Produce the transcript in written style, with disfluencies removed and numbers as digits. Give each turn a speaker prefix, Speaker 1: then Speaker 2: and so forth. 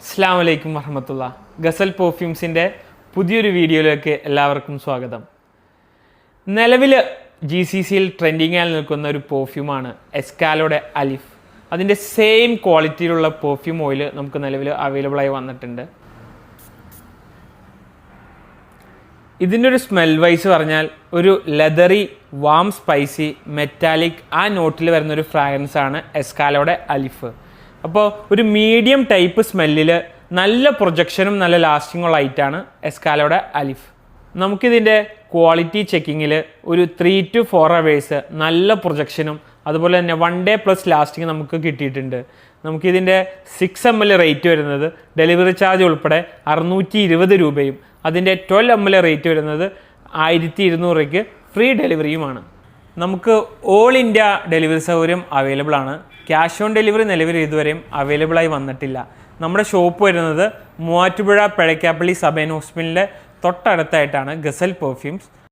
Speaker 1: അസ്സലാമു അലൈക്കും വറഹ്മത്തുള്ള. ഗസൽ പെർഫ്യൂംസിൻ്റെ പുതിയൊരു വീഡിയോയിലേക്ക് എല്ലാവർക്കും സ്വാഗതം. നിലവിൽ GCCയിൽ ട്രെൻഡിങ്ങിൽ നിൽക്കുന്ന ഒരു പെർഫ്യൂമാണ് എസ്കാലോയുടെ അലിഫ്. അതിൻ്റെ സെയിം ക്വാളിറ്റിയിലുള്ള പെർഫ്യൂം ഓയിൽ നമുക്ക് നിലവിൽ അവൈലബിളായി വന്നിട്ടുണ്ട്. ഇതിൻ്റെ ഒരു സ്മെൽ വൈസ് പറഞ്ഞാൽ ഒരു ലെതറി, വാം, സ്പൈസി, മെറ്റാലിക് ആ നോട്ടിൽ വരുന്നൊരു ഫ്രാഗ്രൻസ് ആണ് എസ്കാലോയുടെ അലിഫ്. അപ്പോൾ ഒരു മീഡിയം ടൈപ്പ് സ്മെല്ലിൽ നല്ല പ്രൊജക്ഷനും നല്ല ലാസ്റ്റിങ്ങുള്ള ഐറ്റാണ് എസ്കാലോയുടെ അലിഫ്. നമുക്കിതിൻ്റെ ക്വാളിറ്റി ചെക്കിങ്ങിൽ ഒരു 3 to 4 hours നല്ല പ്രൊജക്ഷനും അതുപോലെ തന്നെ 1 day plus ലാസ്റ്റിങ് നമുക്ക് കിട്ടിയിട്ടുണ്ട്. നമുക്കിതിൻ്റെ 6 ml റേറ്റ് വരുന്നത് ഡെലിവറി ചാർജ് ഉൾപ്പെടെ 620 രൂപയും അതിൻ്റെ 12 ml റേറ്റ് വരുന്നത് 1200 ഫ്രീ ഡെലിവറിയുമാണ്. നമുക്ക് ഓൾ ഇന്ത്യ ഡെലിവറി സൗകര്യം അവൈലബിൾ ആണ്. ക്യാഷ് ഓൺ ഡെലിവറി നിലവിൽ ഇതുവരെയും അവൈലബിളായി വന്നിട്ടില്ല. നമ്മുടെ ഷോപ്പ് വരുന്നത് മൂവാറ്റുപുഴ പെഴക്കാപ്പള്ളി സബൈൻ ഹോസ്പിറ്റലിൻ്റെ തൊട്ടടുത്തായിട്ടാണ് ഗസൽ പെർഫ്യൂംസ്.